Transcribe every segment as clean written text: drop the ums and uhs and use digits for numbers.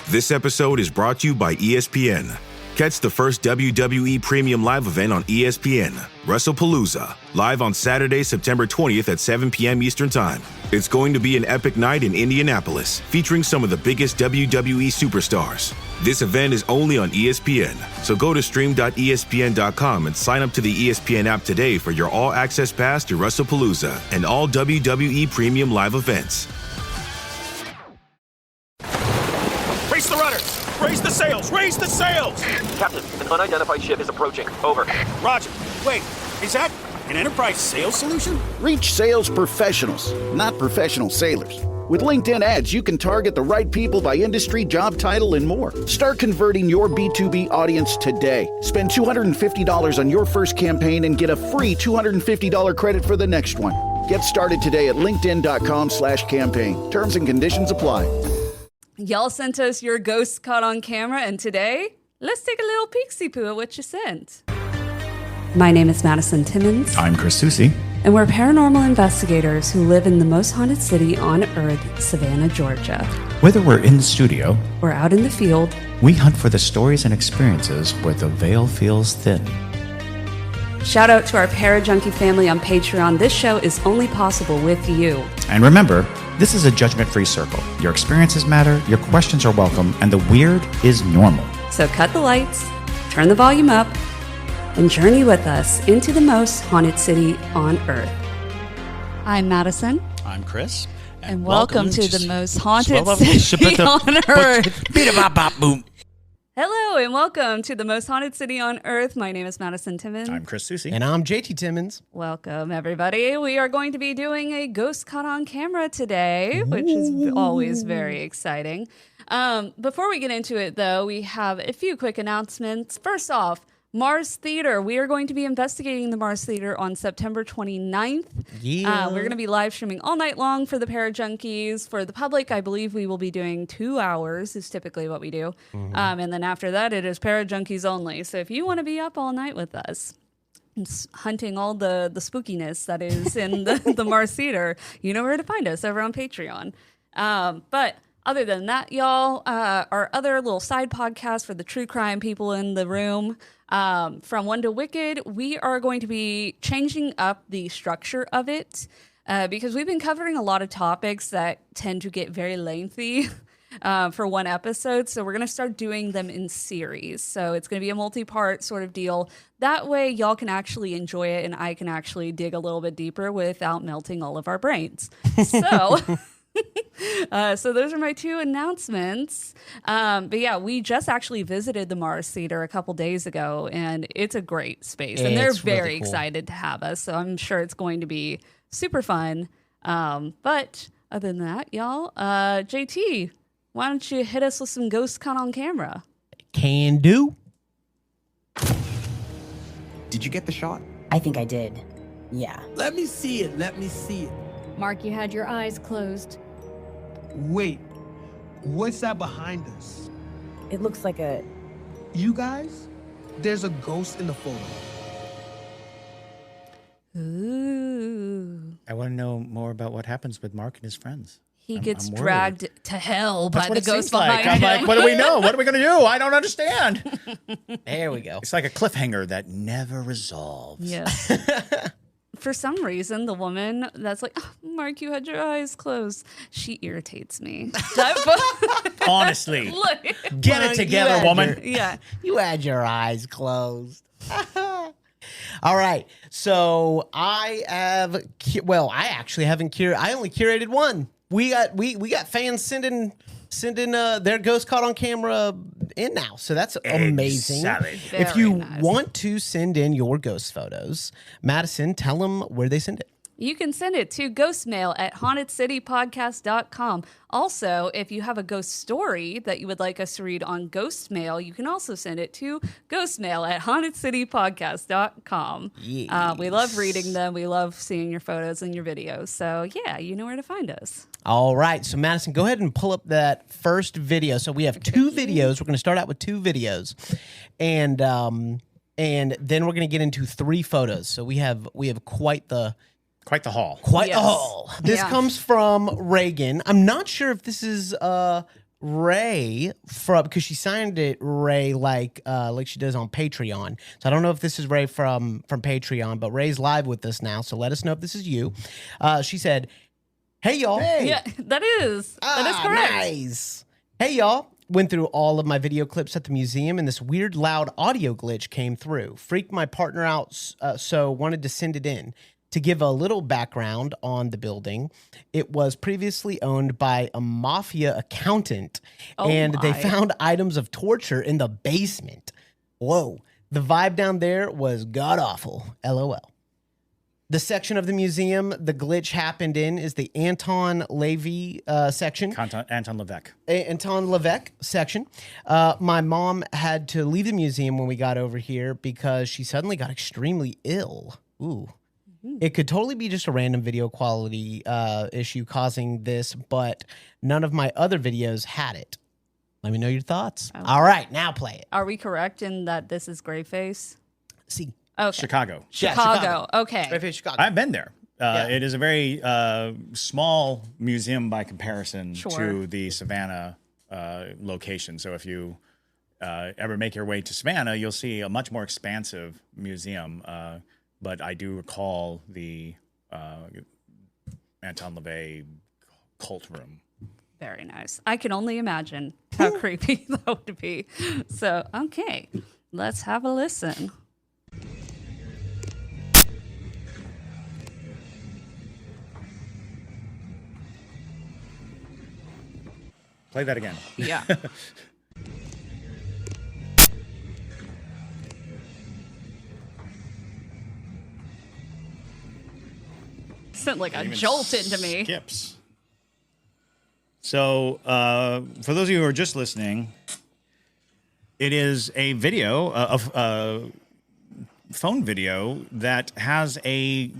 This episode is brought to you by ESPN. Catch the first WWE Premium Live event on ESPN, WrestlePalooza, live on Saturday, September 20th at 7 p.m. Eastern Time. It's going to be an epic night in Indianapolis, featuring some of the biggest WWE superstars. This event is only on ESPN, so go to stream.espn.com and sign up to the ESPN app today for your all-access pass to WrestlePalooza and all WWE Premium Live events. Raise the rudders! Raise the sails! Raise the sails! Captain, an unidentified ship is approaching. Over. Roger. Wait, is that an Enterprise sales solution? Reach sales professionals, not professional sailors. With LinkedIn ads, you can target the right people by industry, job title, and more. Start converting your B2B audience today. Spend $250 on your first campaign and get a free $250 credit for the next one. Get started today at linkedin.com/campaign. Terms and conditions apply. Y'all sent us your ghosts caught on camera, and today, let's take a little peeksie-poo at what you sent. My name is Madison Timmons. I'm Chris Soucy. And we're paranormal investigators who live in the most haunted city on Earth, Savannah, Georgia. Whether we're in the studio or out in the field, we hunt for the stories and experiences where the veil feels thin. Shout out to our Parajunkie family on Patreon. This show is only possible with you. And remember, this is a judgment-free circle. Your experiences matter, your questions are welcome, and the weird is normal. So cut the lights, turn the volume up, and journey with us into the most haunted city on Earth. I'm Madison. I'm Chris. And welcome to the most haunted city on Earth. Hello and welcome to the most haunted city on Earth. My name is Madison Timmons. I'm Chris Soucy. And I'm JT Timmons. Welcome, everybody. We are going to be doing a ghost caught on camera today, which is always very exciting. Before we get into it, though, we have a few quick announcements. First off, Mars Theater. We are going to be investigating the Mars Theater on September 29th. Yeah. We're going to be live streaming all night long for the Parajunkies. For the public, I believe we will be doing 2 hours is typically what we do. And then after that, it is Parajunkies only. So if you want to be up all night with us, hunting all the spookiness that is in the Mars Theater, you know where to find us over on Patreon. But other than that, y'all, our other little side podcast for the true crime people in the room, From One to Wicked, we are going to be changing up the structure of it because we've been covering a lot of topics that tend to get very lengthy for one episode. So we're going to start doing them in series. So it's going to be a multi-part sort of deal. That way, y'all can actually enjoy it and I can actually dig a little bit deeper without melting all of our brains. So... So those are my two announcements. But yeah, we just actually visited the Mars Theater a couple days ago, and it's a great space. And they're very really cool. Excited to have us. So I'm sure it's going to be super fun. But other than that, y'all, JT, why don't you hit us with some ghosts caught on camera? Can do. Did you get the shot? I think I did. Yeah. Let me see it. Let me see it. Mark, you had your eyes closed. Wait, what's that behind us? It looks like a... You guys? There's a ghost in the photo. Ooh. I want to know more about what happens with Mark and his friends. He gets dragged to hell by the ghost behind him. I'm like, what do we know? What are we going to do? I don't understand. There we go. It's like a cliffhanger that never resolves. Yeah. For some reason, the woman that's like, oh, Mark, you had your eyes closed. She irritates me. Honestly. Get it together, woman. Yeah. You had your eyes closed. All right. So I have, I actually haven't curated. I only curated one. We got fans sending their ghost caught on camera in now. So that's amazing. If you want to send in your ghost photos, Madison, tell them where they send it. You can send it to ghostmail at hauntedcitypodcast.com. Also, if you have a ghost story that you would like us to read on Ghostmail, you can also send it to ghostmail at hauntedcitypodcast.com. Yes. We love reading them. We love seeing your photos and your videos. So, yeah, you know where to find us. All right. So, Madison, go ahead and pull up that first video. So, we have two videos. We're going to start out with two videos. And then we're going to get into three photos. So, we have quite the haul. The haul. This comes from Reagan. I'm not sure if this is Ray from, because she signed it Ray like she does on Patreon. So I don't know if this is Ray from Patreon, but Ray's live with us now. So let us know if this is you. She said, "Hey y'all." Hey. Yeah, that is correct. Nice. Hey y'all. Went through all of my video clips at the museum, and this weird loud audio glitch came through. Freaked my partner out, so wanted to send it in. To give a little background on the building, it was previously owned by a mafia accountant, and they found items of torture in the basement. Whoa. The vibe down there was god-awful. LOL. The section of the museum the glitch happened in is the Anton Levy section. Anton Levesque. Anton Levesque section. My mom had to leave the museum when we got over here because she suddenly got extremely ill. Ooh. It could totally be just a random video quality issue causing this, but none of my other videos had it. Let me know your thoughts. Okay. All right, now play it. Are we correct in that this is Greyface? See. Okay. Chicago. Chicago. Okay. Greyface, Chicago. I've been there. It is a very small museum by comparison to the Savannah location. So if you ever make your way to Savannah, you'll see a much more expansive museum. But I do recall the Anton LaVey cult room. Very nice. I can only imagine how creepy that would be. So, okay, let's have a listen. Play that again. Yeah. Sent like a jolt into me. Skips. So, for those of you who are just listening, it is a video, a phone video that has a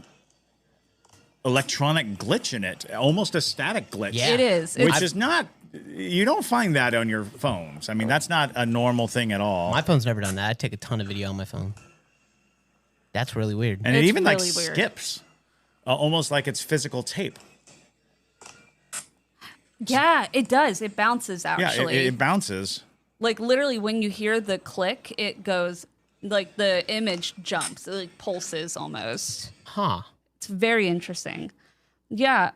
electronic glitch in it, almost a static glitch. Yeah. It is. Which is not, you don't find that on your phones. I mean, that's not a normal thing at all. My phone's never done that. I take a ton of video on my phone. That's really weird. And it even really like weird. Skips. Almost like it's physical tape. Yeah, it does. It bounces, actually. Yeah, it bounces. Like, literally, when you hear the click, it goes, like, the image jumps. It, like, pulses almost. Huh. It's very interesting. Yeah,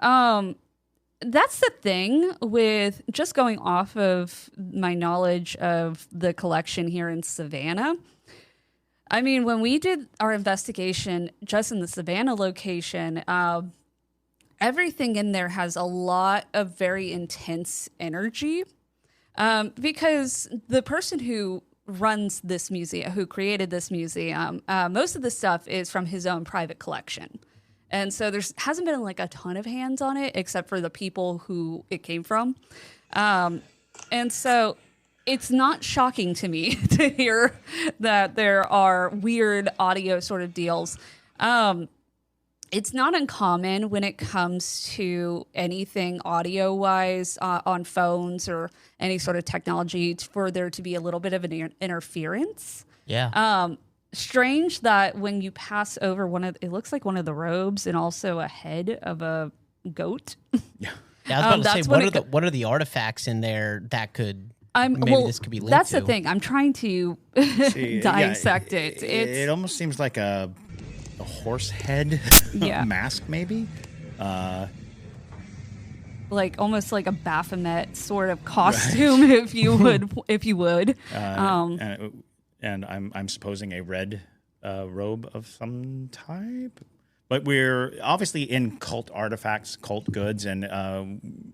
that's the thing with just going off of my knowledge of the collection here in Savannah. I mean, when we did our investigation just in the Savannah location, everything in there has a lot of very intense energy because the person who runs this museum, who created this museum, most of the stuff is from his own private collection. And so there hasn't been like a ton of hands on it except for the people who it came from. And so it's not shocking to me to hear that there are weird audio sort of deals. It's not uncommon when it comes to anything audio-wise on phones or any sort of technology for there to be a little bit of an interference. Yeah. Strange that when you pass over it looks like one of the robes and also a head of a goat. Yeah. I was about to say, what are the artifacts in there that could... this could be linked that's to. The thing. I'm trying to dissect it. It almost seems like a horse head mask, maybe. Like almost like a Baphomet sort of costume, right. if you would. And I'm supposing a red robe of some type. But we're obviously in cult artifacts, cult goods, and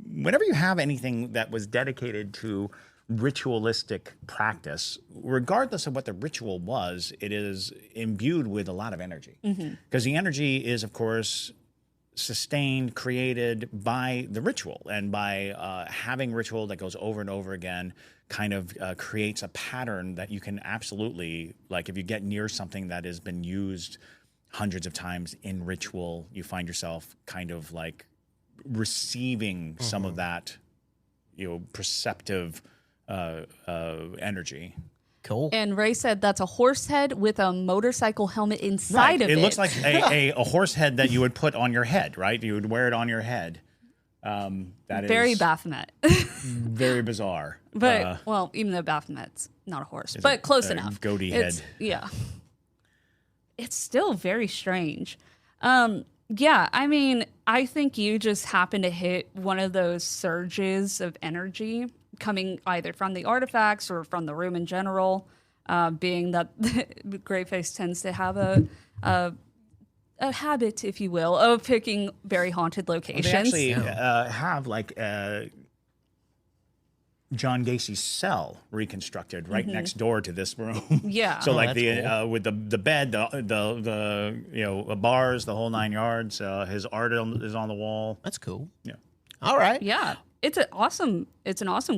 whenever you have anything that was dedicated to ritualistic practice, regardless of what the ritual was, it is imbued with a lot of energy. Because the energy is, of course, sustained, created by the ritual, and by having ritual that goes over and over again kind of creates a pattern that you can absolutely, like if you get near something that has been used hundreds of times in ritual, you find yourself kind of like receiving some of that, perceptive energy. Cool. And Ray said that's a horse head with a motorcycle helmet inside of it. It looks like a horse head that you would put on your head, right? You would wear it on your head. That is Very Baphomet. very bizarre. But, well, even though Baphomet's not a horse, but close enough. Goatee It's- head. Yeah. It's still very strange. Yeah, I mean, I think you just happen to hit one of those surges of energy coming either from the artifacts or from the room in general, being that Greyface tends to have a habit, if you will, of picking very haunted locations. They actually have like John Gacy's cell reconstructed right next door to this room. Yeah. So like the cool. with the bed, the bars, the whole 9 yards. His art is on the wall. That's cool. Yeah. All right. Yeah. It's an awesome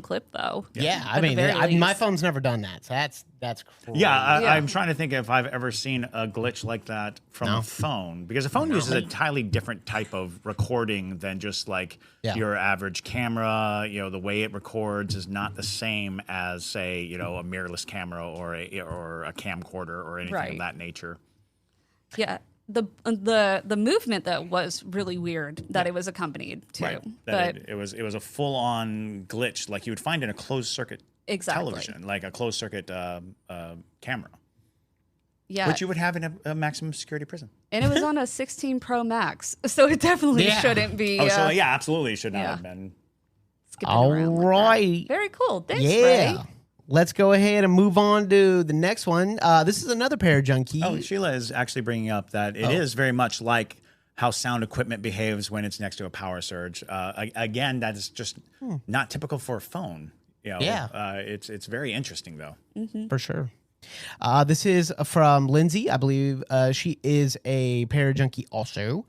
clip, though. Yeah, I At the mean, very my least. phone's never done that, so that's crazy. Yeah, Yeah. I'm trying to think if I've ever seen a glitch like that from a phone, because a phone uses a entirely different type of recording than just like your average camera. The way it records is not the same as, say, a mirrorless camera or a camcorder or anything of that nature. Yeah. The movement that was really weird that it was accompanied to. Right. But It was a full on glitch like you would find in a closed circuit television, like a closed circuit camera. yeah. Which you would have in a maximum security prison. And it was on a 16 Pro Max, so it definitely shouldn't be. So yeah, absolutely, it should not have been. skipping All around like that. right. Very cool. Thanks, Yeah. Ray. Let's go ahead and move on to the next one. This is another parajunkie. Oh, Sheila is actually bringing up that it is very much like how sound equipment behaves when it's next to a power surge. Again, that is just not typical for a phone. It's very interesting though. For sure. This is from Lindsay. I believe she is a parajunkie also.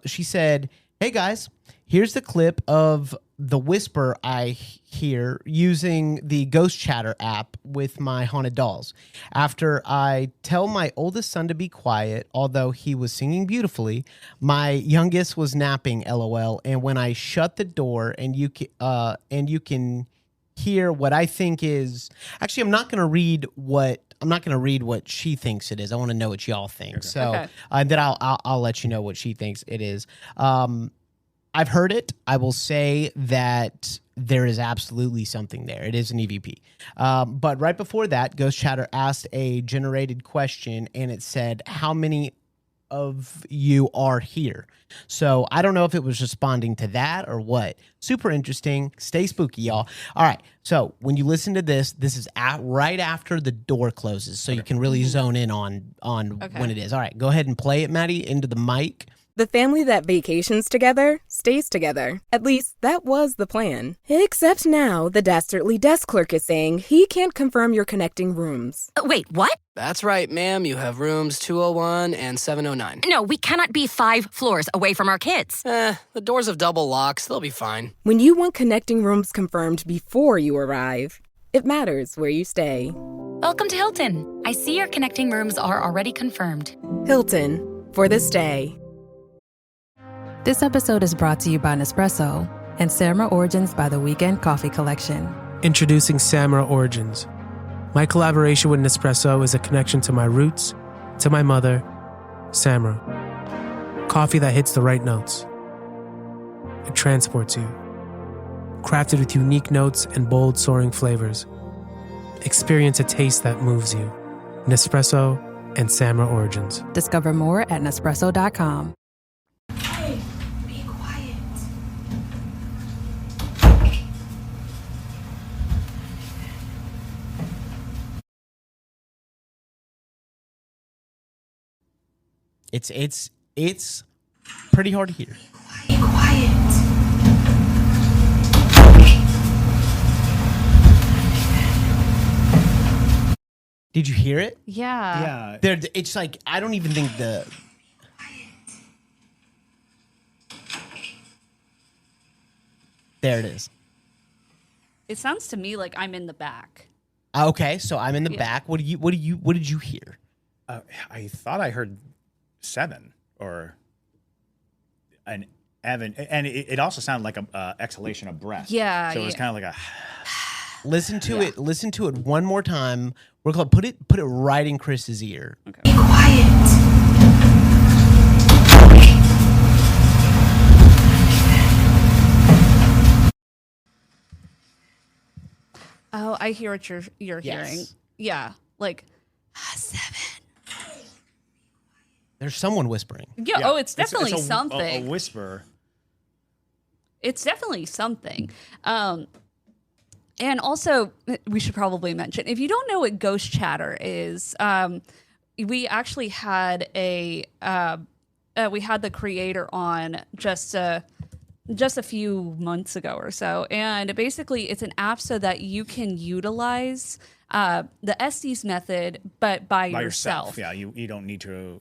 She said, "Hey guys, here's the clip of the whisper I hear using the Ghost Chatter app with my haunted dolls. After I tell my oldest son to be quiet, although he was singing beautifully, my youngest was napping, LOL. And when I shut the door and you can hear what I think is actually, I'm not going to read what she thinks it is. I want to know what y'all think. Okay. So then I'll let you know what she thinks it is. I've heard it. I will say that there is absolutely something there. It is an EVP. But right before that, Ghost Chatter asked a generated question, and it said, how many of you are here? So I don't know if it was responding to that or what. Super interesting. Stay spooky, y'all. All right. So when you listen to this is right after the door closes, so you can really zone in on when it is. All right. Go ahead and play it, Maddie, into the mic. The family that vacations together stays together. At least that was the plan. Except now, the dastardly desk clerk is saying he can't confirm your connecting rooms. Wait, what? That's right, ma'am. You have rooms 201 and 709. No, we cannot be 5 floors away from our kids. The doors have double locks. They'll be fine. When you want connecting rooms confirmed before you arrive, it matters where you stay. Welcome to Hilton. I see your connecting rooms are already confirmed. Hilton, for this day. This episode is brought to you by Nespresso and Samra Origins by the Weekend Coffee Collection. Introducing Samra Origins. My collaboration with Nespresso is a connection to my roots, to my mother, Samra. Coffee that hits the right notes. It transports you. Crafted with unique notes and bold, soaring flavors. Experience a taste that moves you. Nespresso and Samra Origins. Discover more at Nespresso.com. It's pretty hard to hear. Be quiet. Did you hear it? Yeah. It's like I don't even think the. There it is. It sounds to me like I'm in the back. Okay, so I'm in the back. What did you hear? I thought I heard 7 or an Evan, and it also sounded like a exhalation of breath. Yeah, so it was kind of like a. Listen to it. Listen to it one more time. We're gonna put it right in Chris's ear. Okay. Be quiet. Oh, I hear what you're Yes. hearing. Yeah, like 7. There's someone whispering. Yeah. Oh, it's definitely something. A whisper. It's definitely something. And also, we should probably mention, if you don't know what ghost chatter is, we actually had we had the creator on just a few months ago or so, and basically it's an app so that you can utilize the Estes method, but by yourself. Yeah, you don't need to.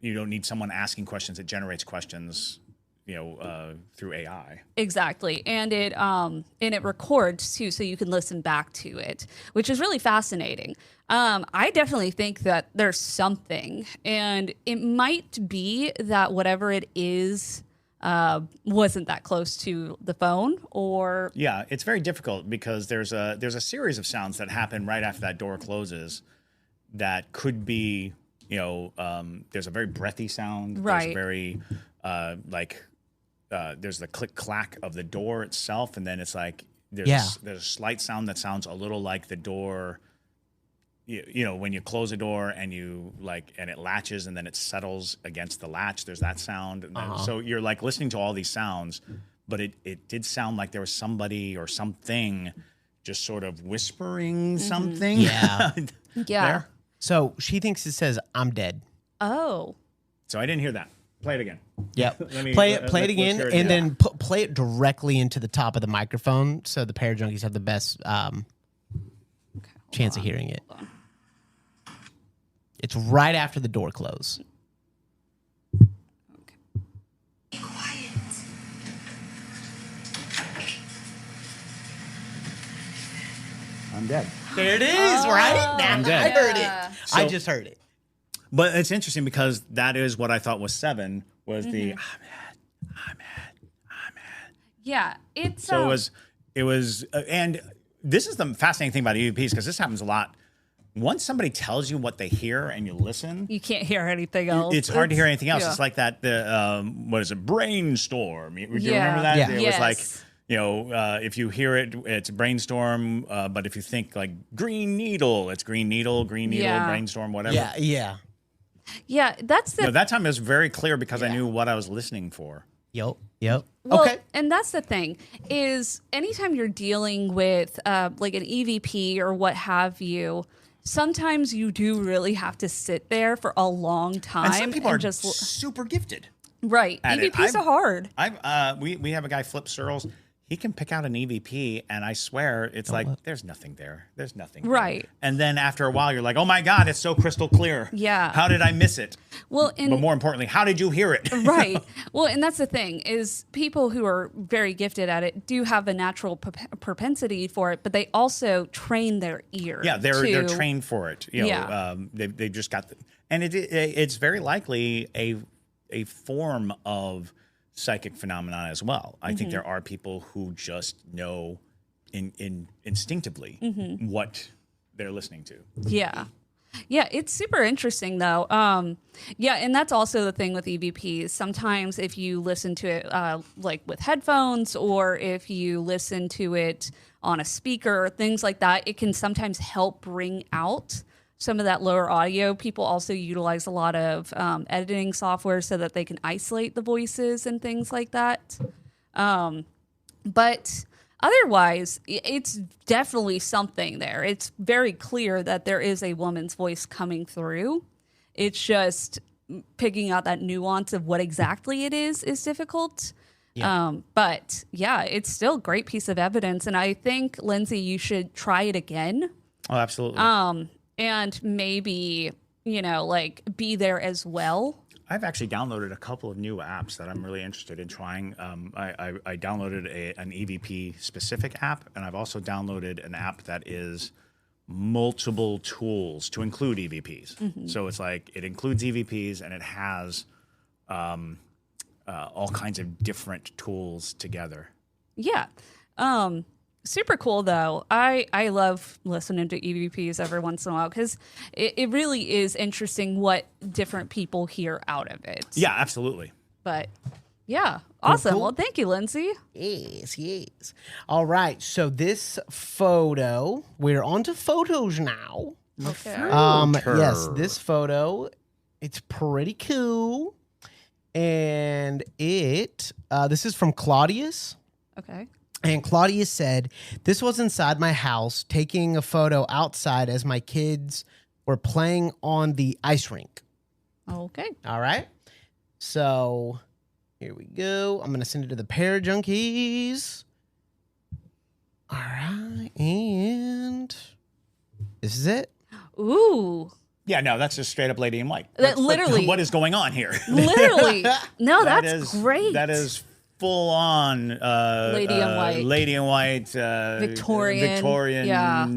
You don't need someone asking questions. It generates questions, through AI. Exactly, and it records too, so you can listen back to it, which is really fascinating. I definitely think that there's something, and it might be that whatever it is wasn't that close to the phone, or Yeah, it's very difficult because there's a series of sounds that happen right after that door closes that could be, there's a very breathy sound. Right. There's very there's the click clack of the door itself, and then it's like there's a slight sound that sounds a little like the door. When you close a door and and it latches and then it settles against the latch, there's that sound. And then, so you're like listening to all these sounds, but it did sound like there was somebody or something just sort of whispering something. Yeah. yeah. There. So she thinks it says, "I'm dead." Oh. So I didn't hear that. Play it again. Yep. Play it again, and then play it directly into the top of the microphone, so the Parajunkies have the best chance of hearing it. It's right after the door close. Okay. Be quiet. I'm dead. There it is, right? I'm dead. I heard it. I just heard it. But it's interesting because that is what I thought was 7 was the I'm mad. Yeah, it's So it was, and this is the fascinating thing about EVPs because this happens a lot. Once somebody tells you what they hear and you listen, you can't hear anything else. It's hard to hear anything else. Yeah. It's like that. What is it? Brainstorm. Do you Yeah. remember that? Yeah. It Yes. was like, if you hear it, it's brainstorm. But if you think like green needle, it's green needle, Yeah. brainstorm, whatever. Yeah. Yeah, that's the That time it was very clear because I knew what I was listening for. Yep. Well, Okay. and that's the thing is anytime you're dealing with like an EVP or what have you, sometimes you do really have to sit there for a long time. And some people are just super gifted. right. at it. EVPs are hard. We have a guy, Flip Searles. He can pick out an EVP, and I swear it's like there's nothing there. There's nothing there. Right. And then after a while, you're like, oh my God, it's so crystal clear. Yeah. How did I miss it? Well, and But more importantly, how did you hear it? right. Well, and that's the thing is people who are very gifted at it do have a natural propensity for it, but they also train their ear. Yeah, they're trained for it. They just got and it's very likely a form of psychic phenomenon as well. I think there are people who just know instinctively what they're listening to. Yeah. Yeah, it's super interesting though. Yeah, and that's also the thing with EVPs. Sometimes if you listen to it like with headphones or if you listen to it on a speaker, things like that, it can sometimes help bring out some of that lower audio. People also utilize a lot of editing software so that they can isolate the voices and things like that. But otherwise, it's definitely something there. It's very clear that there is a woman's voice coming through. It's just picking out that nuance of what exactly it is difficult. Yeah. But yeah, it's still a great piece of evidence. And I think, Lindsay, you should try it again. Oh, absolutely. And maybe, like be there as well. I've actually downloaded a couple of new apps that I'm really interested in trying. I downloaded an EVP specific app, and I've also downloaded an app that is multiple tools to include EVPs. So it's like it includes EVPs and it has all kinds of different tools together. Yeah. Super cool, though. I love listening to EVPs every once in a while because it really is interesting what different people hear out of it. Yeah, absolutely. But Yeah. Awesome. Cool. Well, thank you, Lindsay. Yes. All right. So this photo, we're on to photos now. Okay. Yes, this photo, it's pretty cool. And this is from Claudius. Okay. And Claudius said, this was inside my house, taking a photo outside as my kids were playing on the ice rink. Okay. All right. So here we go. I'm going to send it to the Parajunkies. All right. And this is it. Ooh. Yeah, no, that's just straight up Lady in White. Literally. What is going on here? Literally. No, that's great. That is full on Lady in White. Lady in White. Victorian. Yeah.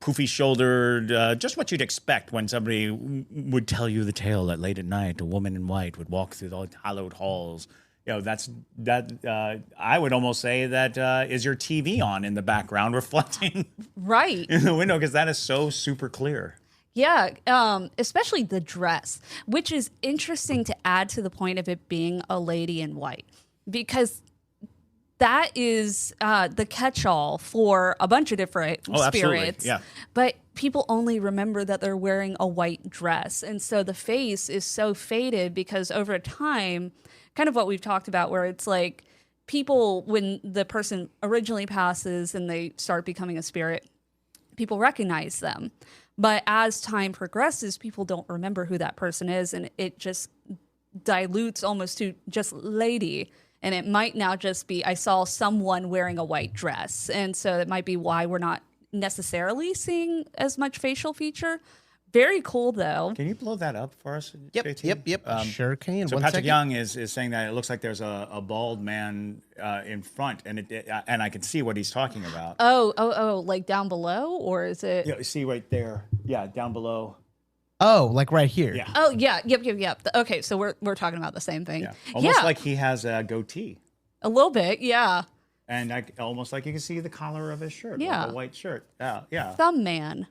Poofy shouldered, just what you'd expect when somebody would tell you the tale that late at night a woman in white would walk through the hallowed halls. You know, that I would almost say that is your TV on in the background reflecting right in the window, because that is so super clear. Yeah, especially the dress, which is interesting to add to the point of it being a lady in white, because that is the catch-all for a bunch of different spirits. Yeah. But people only remember that they're wearing a white dress. And so the face is so faded because over time, kind of what we've talked about, where it's like people, when the person originally passes and they start becoming a spirit, people recognize them. But as time progresses, people don't remember who that person is, and it just dilutes almost to just lady. And it might now just be, I saw someone wearing a white dress. And so that might be why we're not necessarily seeing as much facial feature. Very cool, though. Can you blow that up for us, Yep, JT? Sure can. So One Patrick second. Young is saying that it looks like there's a bald man in front, and and I can see what he's talking about. Oh, like down below? Or is it? Yeah, see right there. Yeah, down below. Oh, like right here. Yeah. Oh, yeah. Yep. Okay, so we're talking about the same thing. Yeah. Almost like he has a goatee. A little bit, yeah. And almost like you can see the collar of his shirt. Yeah. Like a white shirt. Yeah. Thumb man.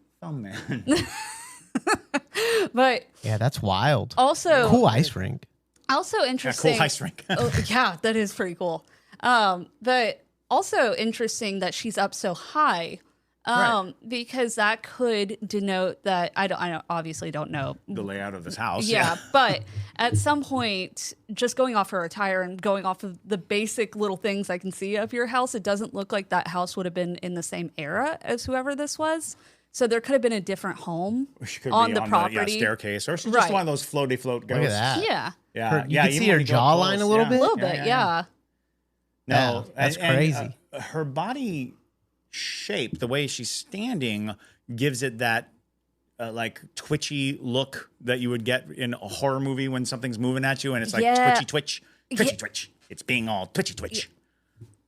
But yeah, that's wild. Also, cool ice rink. Also interesting. Yeah, cool ice rink. Yeah, that is pretty cool. But also interesting that she's up so high. Right. Because that could denote that I obviously don't know the layout of this house. Yeah, but at some point, just going off her attire and going off of the basic little things I can see of your house, it doesn't look like that house would have been in the same era as whoever this was. So there could have been a different home on the property, staircase, or she's just one of those floaty float ghosts. Look at that. Yeah, You can see her jawline a little bit. A little bit, yeah. No, that's crazy. Her body shape, the way she's standing, gives it that like twitchy look that you would get in a horror movie when something's moving at you and it's like twitchy. It's being all twitchy.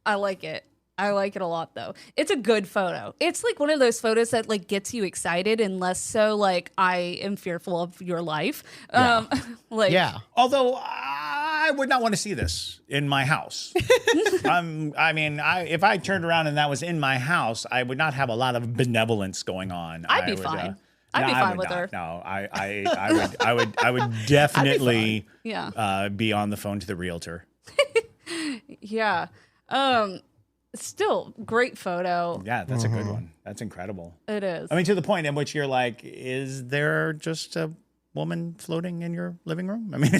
I like it. I like it a lot, though. It's a good photo. It's like one of those photos that like gets you excited, and less so like I am fearful of your life. Although I would not want to see this in my house. If I turned around and that was in my house, I would not have a lot of benevolence going on. I'd be fine. I'd be fine with her. No, I would definitely be on the phone to the realtor. Yeah. Still, great photo. Yeah, that's a good one. That's incredible. It is. I mean, to the point in which you're like, is there just a woman floating in your living room? I mean,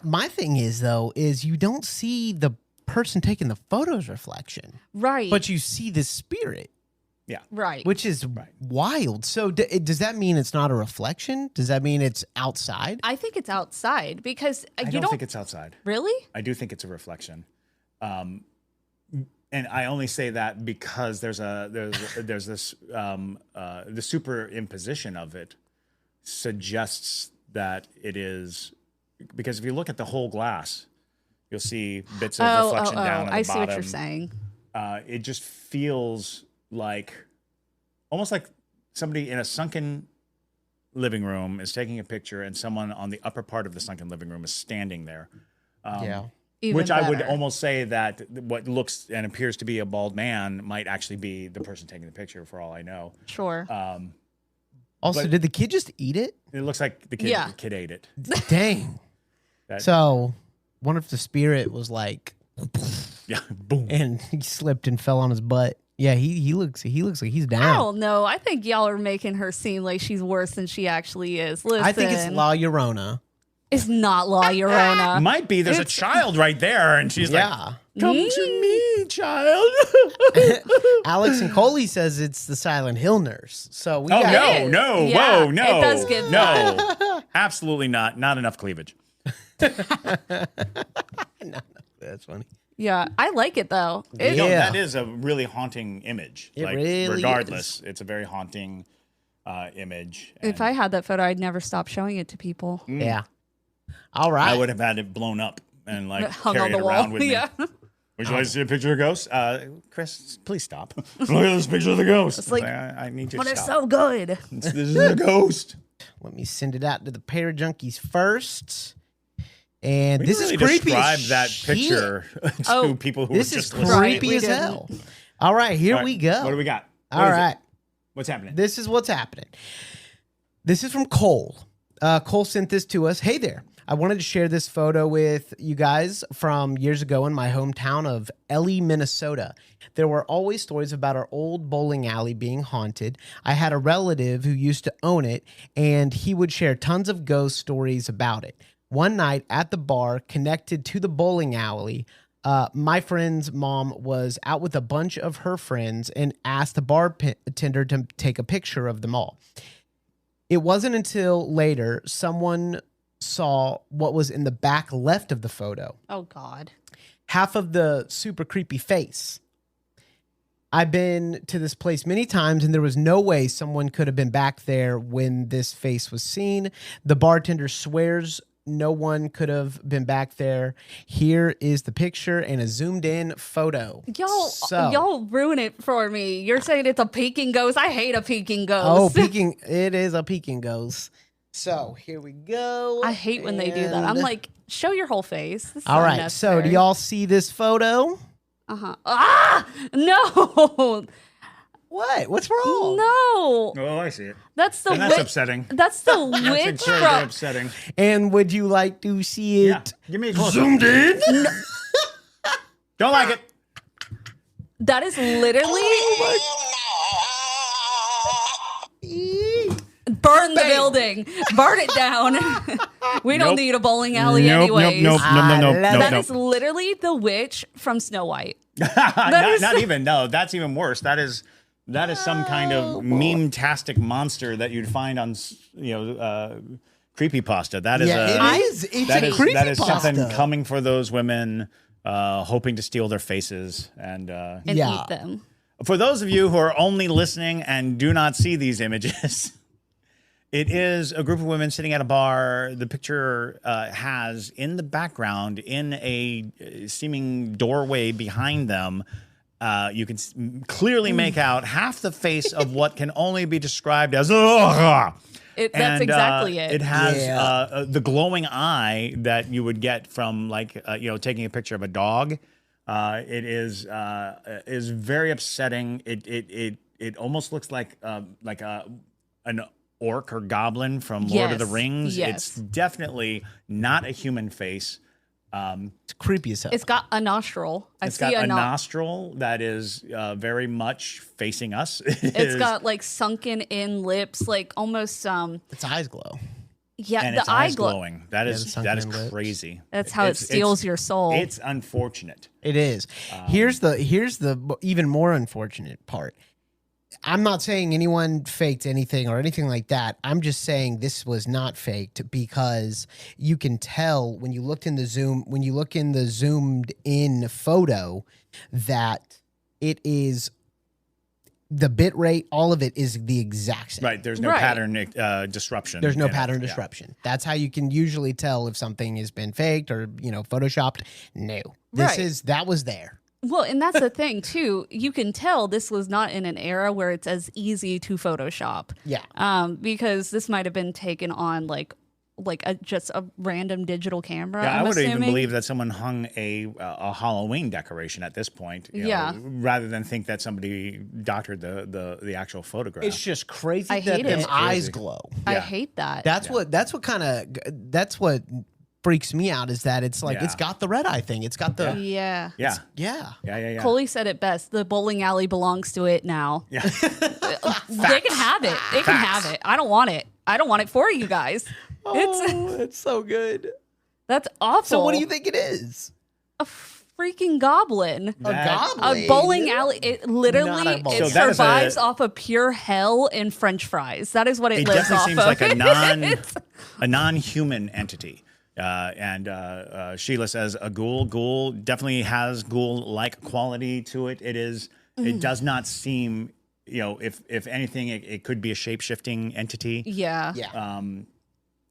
my thing is, though, is you don't see the person taking the photo's reflection. Right. But you see the spirit. Yeah. Right. Which is wild. So does that mean it's not a reflection? Does that mean it's outside? I think it's outside because I don't think it's outside. Really? I do think it's a reflection. And I only say that because there's this the superimposition of it suggests that it is, because if you look at the whole glass, you'll see bits of reflection down at the bottom. I see what you're saying. It just feels like almost like somebody in a sunken living room is taking a picture and someone on the upper part of the sunken living room is standing there. Which I would almost say that what looks and appears to be a bald man might actually be the person taking the picture, for all I know. Sure. Also, did the kid just eat it? It looks like the kid ate it. Dang. So wonder if the spirit was like, yeah, boom, and he slipped and fell on his butt. Yeah, he looks like he's down. I don't know. I think y'all are making her seem like she's worse than she actually is. Listen, I think it's La Llorona. It's not La Llorona. Might be. There's a child right there, and she's like, "Come to me, child." Alex and Coley says it's the Silent Hill nurse. So we no, Yeah, whoa, no, it does give no, absolutely not. Not enough cleavage. No, that's funny. Yeah, I like it though. No, that is a really haunting image. It really regardless, it's a very haunting image. If I had that photo, I'd never stop showing it to people. Yeah. All right. I would have had it blown up and like Hung carried on the it around wall. with me. Yeah. Would you like to see a picture of a ghost? Chris, please stop. Look at this picture of the ghost. It's like, I need you but to it's stop. so good. This is a ghost. Let me send it out to the Parajunkies first. And We this really is creepy describe as that shit. picture to people who This are is just listening. creepy we as didn't. hell. All right, here All right, we go. What do we got? All What is it? right. What's happening? This is what's happening. This is from Cole. Cole sent this to us. Hey there. I wanted to share this photo with you guys from years ago in my hometown of Ellie, Minnesota. There were always stories about our old bowling alley being haunted. I had a relative who used to own it, and he would share tons of ghost stories about it. One night at the bar connected to the bowling alley, my friend's mom was out with a bunch of her friends and asked the bartender to take a picture of them all. It wasn't until later someone saw what was in the back left of the photo. Oh, God. Half of the super creepy face. I've been to this place many times, and there was no way someone could have been back there when this face was seen. The bartender swears no one could have been back there. Here is the picture and a zoomed in photo. Y'all ruin it for me. You're saying it's a peeking ghost. I hate a peeking ghost. Oh, peeking. It is a peeking ghost. So here we go. I hate when they do that. I'm like, show your whole face. This is all right. unnecessary. So do y'all see this photo? No. What? What's wrong? No. Oh, I see it. That's the And that's witch. upsetting. That's the witch That's very from. upsetting. And would you like to see it? Yeah. Give me a close zoomed in? Don't like it. That is literally. Burn the building. Burn it down. We don't need a bowling alley anyways. Nope. That is literally the witch from Snow White. Not even. No, that's even worse. That is some kind of meme-tastic monster that you'd find on, creepypasta. That is It's a creepypasta. That is something coming for those women, hoping to steal their faces and eat them. For those of you who are only listening and do not see these images, it is a group of women sitting at a bar. The picture has in the background, in a seeming doorway behind them, you can clearly make out half the face of what can only be described as That's exactly it. It has the glowing eye that you would get from taking a picture of a dog. It is very upsetting. It almost looks like an orc or goblin from Lord of the Rings. Yes. It's definitely not a human face. It's creepy as hell. It's got a nostril. It's got a nostril that is very much facing us. It's got like sunken in lips, like almost its eyes glow. Yeah, and the its eye eyes glow. glowing. That is crazy. That's how it steals your soul. It's unfortunate. It is. Here's the even more unfortunate part. I'm not saying anyone faked anything or anything like that. I'm just saying this was not faked because you can tell when you look in the zoomed in photo that it is the bit rate, all of it is the exact same. Right. There's no pattern disruption. There's no pattern disruption. That's how you can usually tell if something has been faked or, photoshopped. No. That was there. Well, and that's the thing, too. You can tell this was not in an era where it's as easy to Photoshop. Yeah. Because this might have been taken on just a random digital camera. Yeah, I'm I would assuming. even believe that someone hung a Halloween decoration at this point. You know, rather than think that somebody doctored the actual photograph. It's just crazy I that hate them it. eyes glow. I hate that. That's what freaks me out is that it's like it's got the red eye thing. It's got the Yeah. Coley said it best. The bowling alley belongs to it now. Yeah. They can have it. They can have it. I don't want it. I don't want it for you guys. It's so good. That's awful. So what do you think it is? A freaking goblin. A goblin? A bowling alley. It literally Not a bowling it alley. So survives off of pure hell and French fries. That is what it lives definitely off seems of. like a non-human entity. And Sheila says a ghoul. Ghoul definitely has ghoul-like quality to it. It does not seem, if anything, it could be a shape-shifting entity. Yeah.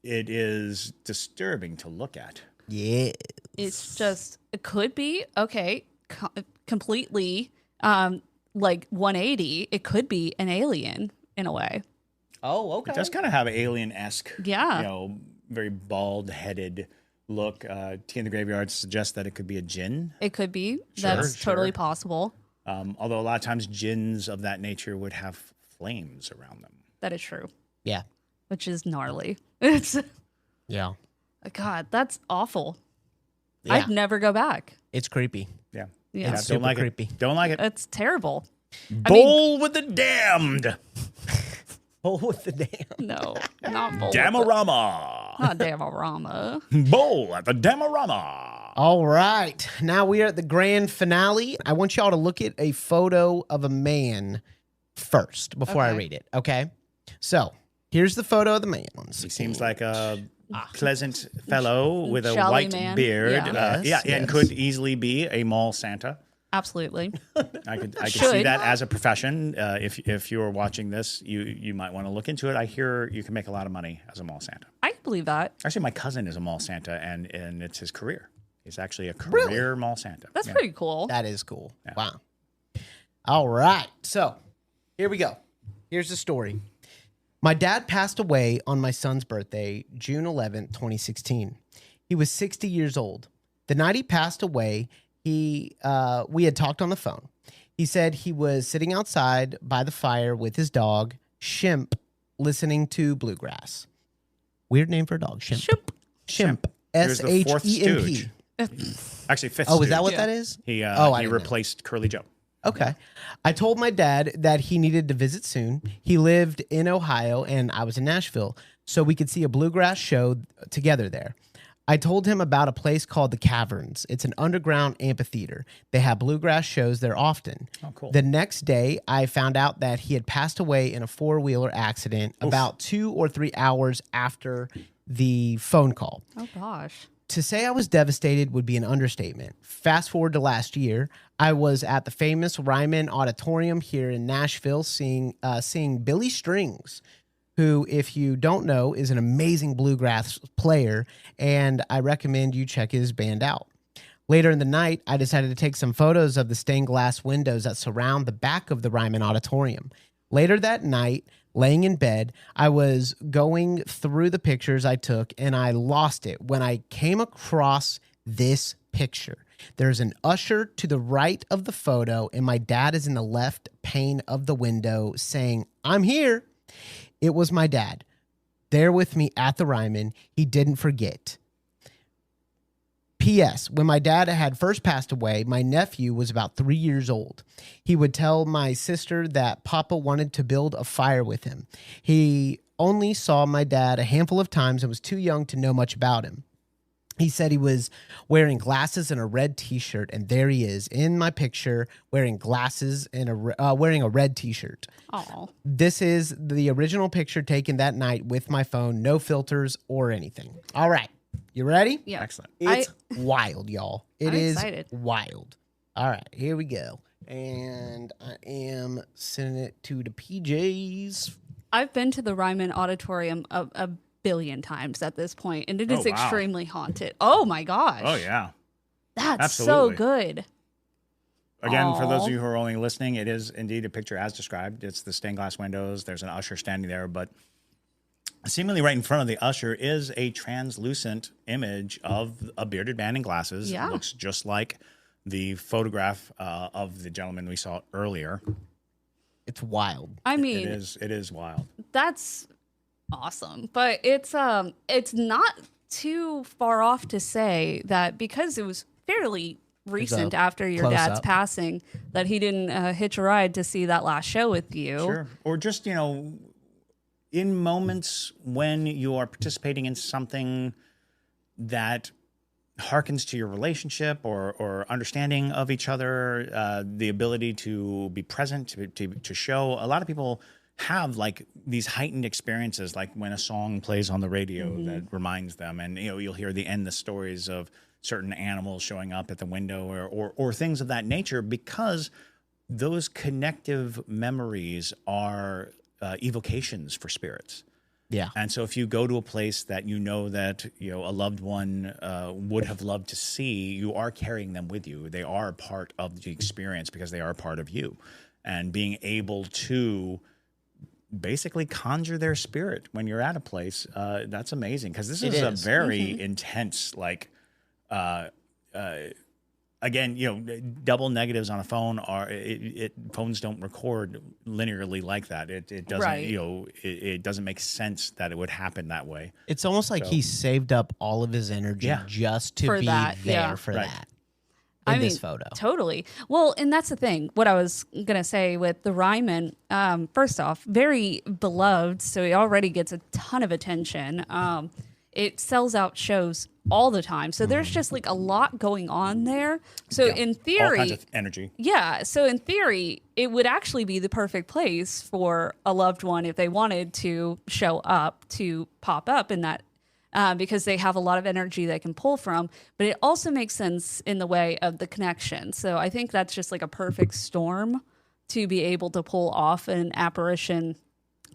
It is disturbing to look at. Yeah. It's just, it could be, completely, like 180. It could be an alien in a way. Oh, okay. It does kind of have an alien-esque, Yeah. very bald-headed look. Tea in the Graveyard suggests that it could be a djinn. It could be. That's totally possible. Although a lot of times djinns of that nature would have flames around them. That is true. Yeah. Which is gnarly. It's God, that's awful. Yeah. I'd never go back. It's creepy. Yeah. Yeah. It's Don't super like creepy. it. Don't like it. It's terrible. Bowl with the damned. Bowl with the damned. No, not bowl. Damorama. Not Damorama. Bowl at the Damorama. All right. Now we are at the grand finale. I want y'all to look at a photo of a man first before I read it. Okay. So here's the photo of the man. He seems like a pleasant fellow with a Jolly white man. beard. Yeah. And could easily be a mall Santa. Absolutely. I could see that as a profession. If you're watching this, you might want to look into it. I hear you can make a lot of money as a mall Santa. I believe that. Actually, my cousin is a mall Santa, and it's his career. He's actually a career mall Santa. That's pretty cool. That is cool. Yeah. Wow. All right. So here we go. Here's the story. My dad passed away on my son's birthday, June 11th, 2016. He was 60 years old. The night he passed away, we had talked on the phone. He said he was sitting outside by the fire with his dog, Shimp, listening to bluegrass. Weird name for a dog, Shimp. Shimp. S-H-E-M-P. Actually, fifth. Oh, is that what that is? He replaced Curly Joe. Okay. I told my dad that he needed to visit soon. He lived in Ohio and I was in Nashville, so we could see a bluegrass show together there. I told him about a place called The Caverns. It's an underground amphitheater. They have bluegrass shows there often. Oh, cool. The next day, I found out that he had passed away in a four-wheeler accident about 2 or 3 hours after the phone call. Oh, gosh. To say I was devastated would be an understatement. Fast forward to last year, I was at the famous Ryman Auditorium here in Nashville seeing Billy Strings, who, if you don't know, is an amazing bluegrass player, and I recommend you check his band out. Later in the night, I decided to take some photos of the stained glass windows that surround the back of the Ryman Auditorium. Later that night, laying in bed, I was going through the pictures I took, and I lost it when I came across this picture. There's an usher to the right of the photo, and my dad is in the left pane of the window saying, "I'm here." It was my dad, there with me at the Ryman. He didn't forget. P.S. When my dad had first passed away, my nephew was about 3 years old. He would tell my sister that Papa wanted to build a fire with him. He only saw my dad a handful of times and was too young to know much about him. He said he was wearing glasses and a red T-shirt, and there he is in my picture wearing glasses and wearing a red T-shirt. Oh, This is the original picture taken that night with my phone, no filters or anything. All right, you ready? yeah. Excellent. It's wild, y'all. It I'm is excited. wild. All right, here we go. And I am sending it to the PJs. I've been to the Ryman Auditorium a billion times at this point, and it is wow. extremely haunted. Oh my gosh. Oh, yeah. That's Absolutely. so good. Again, for those Aw. of you who are only listening, it is indeed a picture as described. It's the stained glass windows. There's an usher standing there, but seemingly right in front of the usher is a translucent image of a bearded man in glasses. Yeah. It looks just like the photograph of the gentleman we saw earlier. It's wild. I mean, It is wild. that's awesome, but it's not too far off to say that because it was fairly recent a after your dad's close-up. passing that he didn't hitch a ride to see that last show with you. Sure. Or just, in moments when you are participating in something that harkens to your relationship or understanding of each other, the ability to be present, to show. A lot of people have like these heightened experiences, like when a song plays on the radio that reminds them, and you'll hear the endless stories of certain animals showing up at the window or things of that nature, because those connective memories are evocations for spirits. Yeah. And so if you go to a place that that a loved one would have loved to see, you are carrying them with you. They are part of the experience because they are part of you. And being able to basically conjure their spirit when you're at a place, that's amazing, because this is a very intense, like, again, double negatives on a phone phones don't record linearly like that. It doesn't, Right. It doesn't make sense that it would happen that way. It's almost like he saved up all of his energy just to For be that, there yeah. for Right. that. In this photo. Totally. Well, and that's the thing. What I was going to say with the Ryman, first off, very beloved, so he already gets a ton of attention. It sells out shows all the time. So there's just like a lot going on there. So in theory, all kinds of energy. Yeah. So in theory, it would actually be the perfect place for a loved one if they wanted to show up, to pop up in that, because they have a lot of energy they can pull from. But it also makes sense in the way of the connection. So I think that's just like a perfect storm to be able to pull off an apparition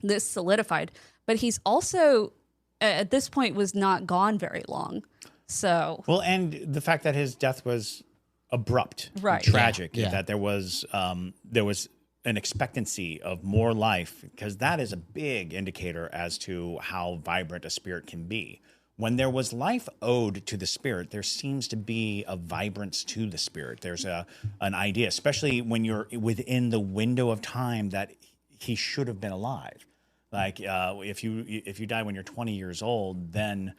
this solidified. But he's also, at this point, was not gone very long. So Well, and the fact that his death was abrupt, Right. and tragic, Yeah. that there was an expectancy of more life, because that is a big indicator as to how vibrant a spirit can be. When there was life owed to the spirit, there seems to be a vibrance to the spirit. There's an idea, especially when you're within the window of time that he should have been alive. Like if you die when you're 20 years old, then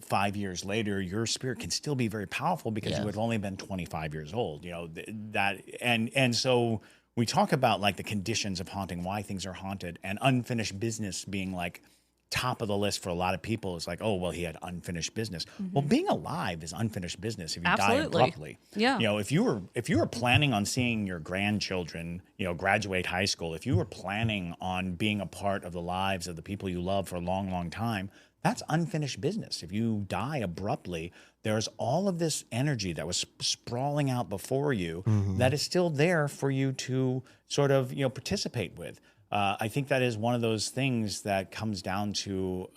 5 years later, your spirit can still be very powerful because you would have only been 25 years old. And so we talk about like the conditions of haunting, why things are haunted, and unfinished business being like top of the list for a lot of people. It's like, oh, well, he had unfinished business. Well, being alive is unfinished business if you die abruptly. Yeah. If you were planning on seeing your grandchildren, graduate high school, if you were planning on being a part of the lives of the people you love for a long, long time, that's unfinished business. If you die abruptly, there's all of this energy that was sprawling out before you that is still there for you to sort of, participate with. I think that is one of those things that comes down to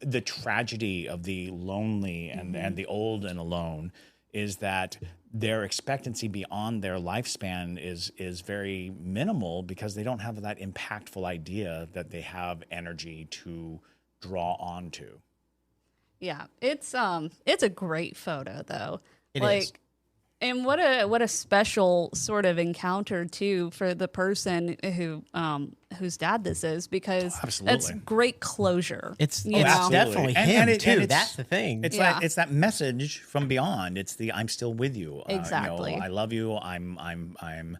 the tragedy of the lonely and the old and alone, is that their expectancy beyond their lifespan is very minimal, because they don't have that impactful idea that they have energy to draw onto. yeah, it's a great photo though. It is. And what a special sort of encounter too for the person who whose dad this is, because that's great closure. It's Absolutely. definitely him too. That's the thing. It's it's that message from beyond. It's the I'm still with you. Exactly. I love you. I'm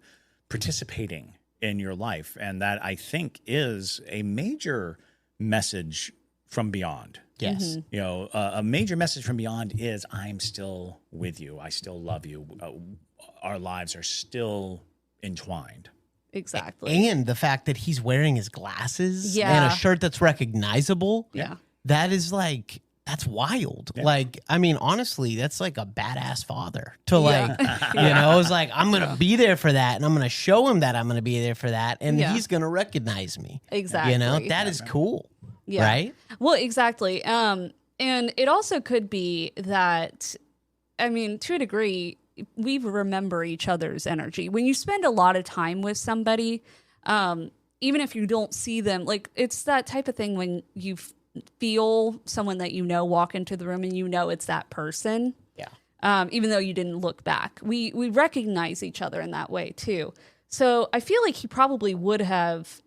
participating in your life, and that I think is a major message from beyond. Yes. A major message from beyond is I'm still with you. I still love you. Our lives are still entwined. Exactly. And the fact that he's wearing his glasses Yeah. and a shirt that's recognizable. Yeah. That is like, that's wild. Yeah. Like, I mean, honestly, that's like a badass father to like, it's like, I'm going to be there for that. And I'm going to show him that I'm going to be there for that. And he's going to recognize me. Exactly. That is cool. Yeah. Right? Well, exactly. And it also could be that, I mean, to a degree, we remember each other's energy. When you spend a lot of time with somebody, even if you don't see them, like it's that type of thing when you feel someone that walk into the room and it's that person. Yeah. Even though you didn't look back. We recognize each other in that way too. So I feel like he probably would have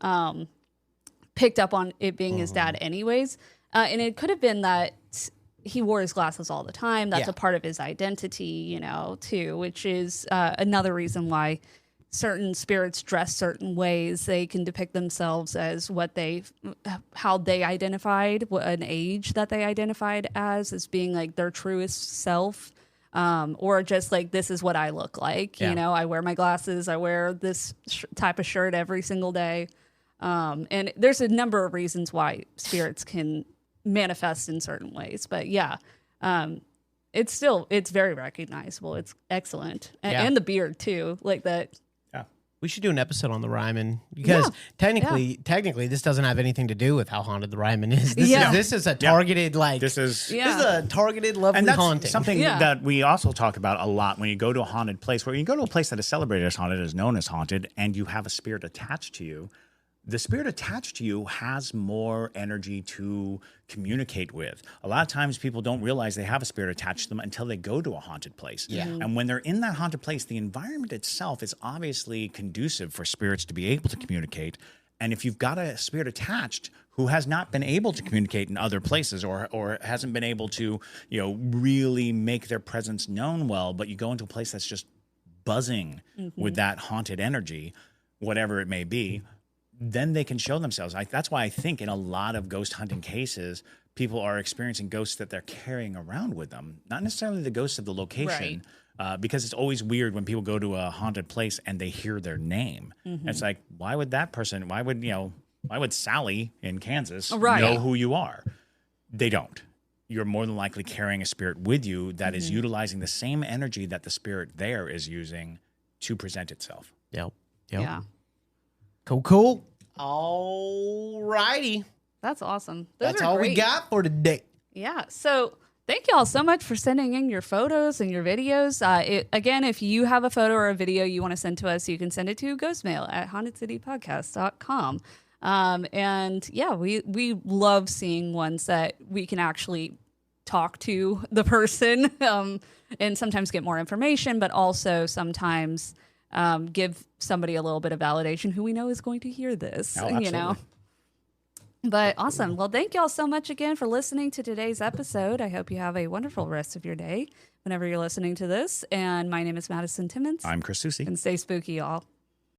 picked up on it being his dad anyways. And it could have been that he wore his glasses all the time. That's Yeah. a part of his identity, too, which is another reason why certain spirits dress certain ways. They can depict themselves as how they identified, an age that they identified as being like their truest self, or just like, this is what I look like. Yeah. I wear my glasses. I wear this type of shirt every single day. And there's a number of reasons why spirits can manifest in certain ways, but yeah, it's very recognizable. It's excellent. And the beard too, like that. We should do an episode on the Ryman because technically this doesn't have anything to do with how haunted the Ryman is. This is a targeted This is a targeted lovely and that's haunting. something that we also talk about a lot when you go to a haunted place, where you go to a place that is celebrated as haunted, is known as haunted, and you have a spirit attached to you. The spirit attached to you has more energy to communicate with. A lot of times people don't realize they have a spirit attached to them until they go to a haunted place. Yeah. And when they're in that haunted place, the environment itself is obviously conducive for spirits to be able to communicate. And if you've got a spirit attached who has not been able to communicate in other places or hasn't been able to, really make their presence known well, but you go into a place that's just buzzing with that haunted energy, whatever it may be, then they can show themselves. That's why I think in a lot of ghost hunting cases, people are experiencing ghosts that they're carrying around with them, not necessarily the ghosts of the location, because it's always weird when people go to a haunted place and they hear their name. It's like, why would Sally in Kansas know who you are? They don't. You're more than likely carrying a spirit with you that is utilizing the same energy that the spirit there is using to present itself. Yep. Yeah. Cool. All righty. That's awesome. That's all we got for today. Yeah. So thank you all so much for sending in your photos and your videos. Again, if you have a photo or a video you want to send to us, you can send it to ghostmail at hauntedcitypodcast.com. And yeah, we love seeing ones that we can actually talk to the person and sometimes get more information, but also sometimes give somebody a little bit of validation who we know is going to hear this, But awesome. Well, thank y'all so much again for listening to today's episode. I hope you have a wonderful rest of your day whenever you're listening to this. And my name is Madison Timmons. I'm Chris Soucy. And stay spooky, y'all.